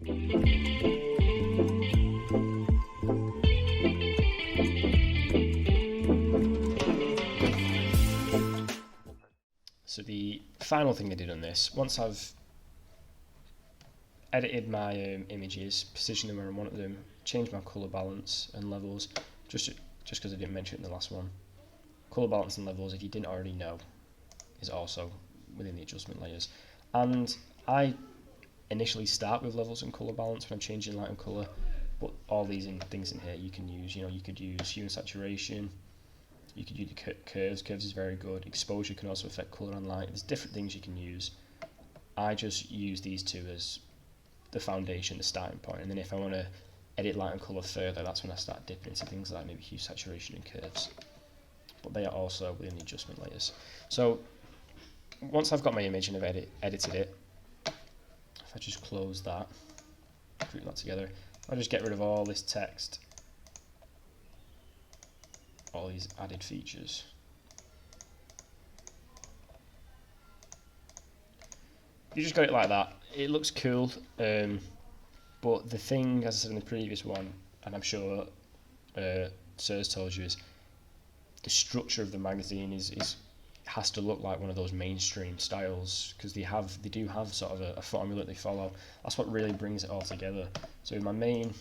So the final thing I did on this, once I've edited my images, positioned them where I wanted them, changed my colour balance and levels, just because I didn't mention it in the last one. Colour balance and levels, if you didn't already know, is also within the adjustment layers. And I initially start with levels and colour balance when I'm changing light and colour, but all these things in here you can use. You could use hue and saturation, you could use the curves. Curves is very good. Exposure can also affect colour and light. There's different things you can use. I just use these two as the foundation, the starting point, and then if I want to edit light and colour further, that's when I start dipping into things like maybe hue, saturation and curves. But they are also within the adjustment layers. So once I've got my image and I've edited it, if I just close that, group that together, I'll just get rid of all this text, all these added features. You just got it like that. It looks cool, but the thing, as I said in the previous one, and I'm sure Sir's told you, is the structure of the magazine has to look like one of those mainstream styles, because they do have sort of a formula that they follow. That's what really brings it all together. So in my main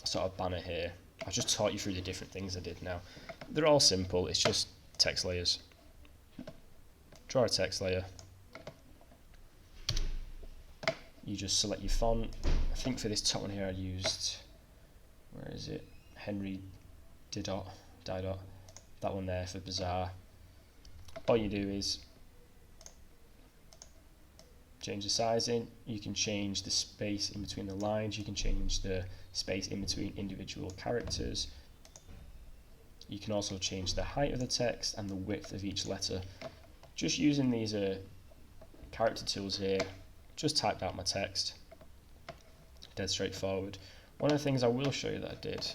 sort of banner here, I just taught you through the different things I did now. They're all simple, it's just text layers. Draw a text layer. You just select your font. I think for this top one here I used, where is it? Henry Didot. That one there for Bazaar. All you do is change the sizing. You can change the space in between the lines. You can change the space in between individual characters. You can also change the height of the text and the width of each letter. Just using these character tools here, just typed out my text. Dead straightforward. One of the things I will show you that I did,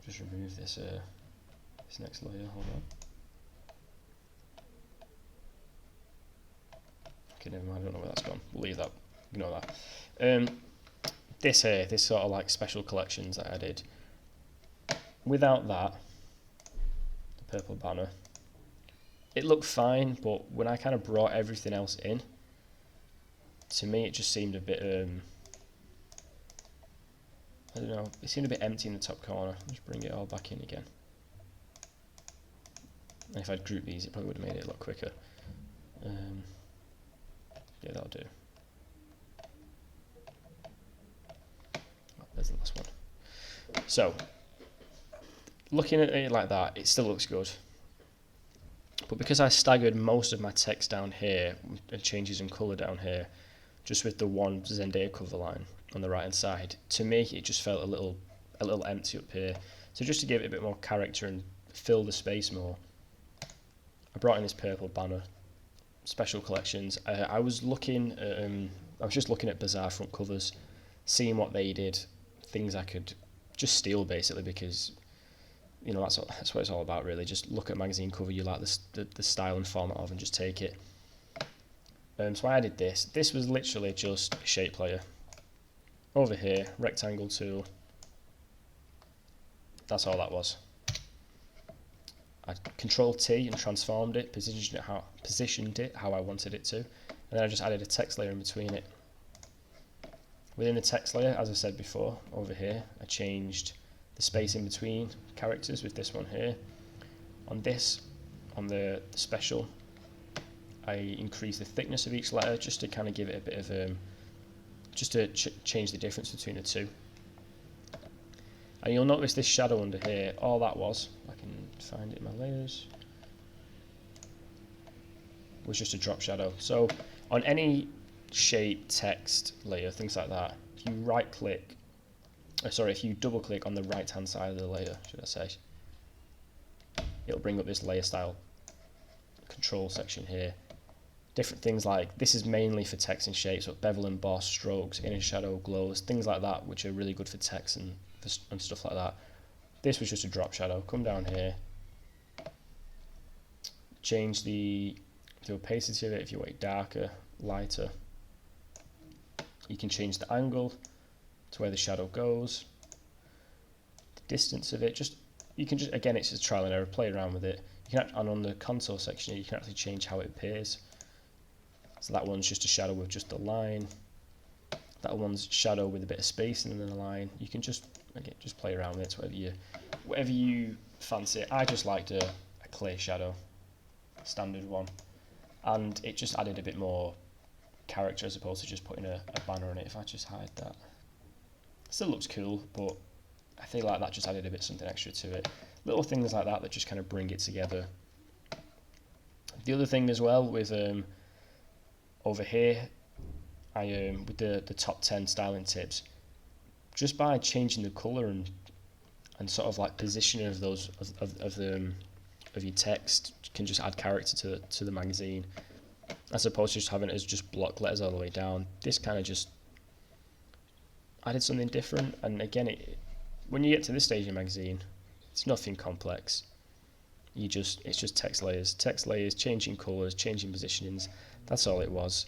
just remove this next layer. Hold on. Okay, never mind. I don't know where that's gone. We'll leave that. Ignore that. This here, this sort of like special collections that I did. Without that, the purple banner, it looked fine, but when I kind of brought everything else in, to me it just seemed a bit I don't know, it seemed a bit empty in the top corner. Just bring it all back in again. And if I'd grouped these, it probably would have made it a lot quicker. Yeah, that'll do. Oh, there's the last one. So, looking at it like that, it still looks good. But because I staggered most of my text down here, and changes in colour down here, just with the one Zendaya cover line on the right hand side, to me it just felt a little empty up here. So just to give it a bit more character and fill the space more, I brought in this purple banner, special collections. I was just looking at Bazaar front covers, seeing what they did, things I could just steal basically, because you know that's what it's all about really. Just look at a magazine cover you like the style and format of and just take it. So I added this. This was literally just a shape layer. Over here, rectangle tool. That's all that was. I Control T and transformed it, positioned it how I wanted it to, and then I just added a text layer in between it. Within the text layer, as I said before, over here, I changed the space in between characters with this one here. On the special, I increased the thickness of each letter just to kind of give it a bit of just to change the difference between the two. And you'll notice this shadow under here, all that was, I can find it in my layers, was just a drop shadow. So on any shape, text layer, things like that, if you if you double click on the right hand side of the layer, should I say, it'll bring up this layer style control section here. Different things like, this is mainly for text and shapes, but bevel and emboss, strokes, inner shadow, glows, things like that, which are really good for text and stuff like that. This was just a drop shadow. Come down here, change the the opacity of it, if you want it darker, lighter. You can change the angle to where the shadow goes, the distance of it. You can just, again, it's just trial and error, play around with it. You can, and on the contour section, you can actually change how it appears. So that one's just a shadow with just a line. That one's shadow with a bit of space and then a line. You can just, again, just play around with it, whatever you fancy. I just liked a clear shadow, standard one, and it just added a bit more character as opposed to just putting a banner on it. If I just hide that, still looks cool, but I feel like that just added a bit something extra to it. Little things like that just kind of bring it together. The other thing as well with over here, I with the top 10 styling tips, just by changing the colour and sort of like positioning of those of your text, can just add character to the magazine, as opposed to just having it as just block letters all the way down. This kind of just added something different, and again, when you get to this stage in the magazine, it's nothing complex. It's just text layers, changing colours, changing positionings. That's all it was.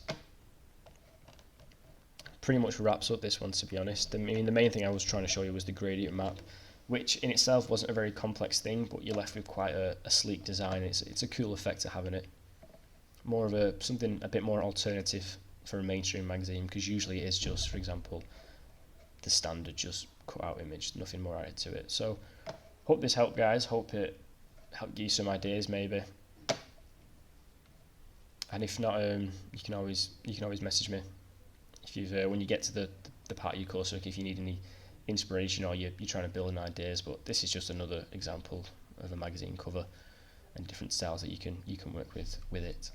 Pretty much wraps up this one, to be honest. I mean, the main thing I was trying to show you was the gradient map, which in itself wasn't a very complex thing, but you're left with quite a sleek design. It's a cool effect to having it. More of something a bit more alternative for a mainstream magazine, because usually it is just, for example, the standard just cut out image, nothing more added to it. So hope this helped, guys. Hope it helped give you some ideas maybe. And if not, you can always message me if you've when you get to the part of your course, if you need any inspiration or you're trying to build an ideas. But this is just another example of a magazine cover and different styles that you can work with it.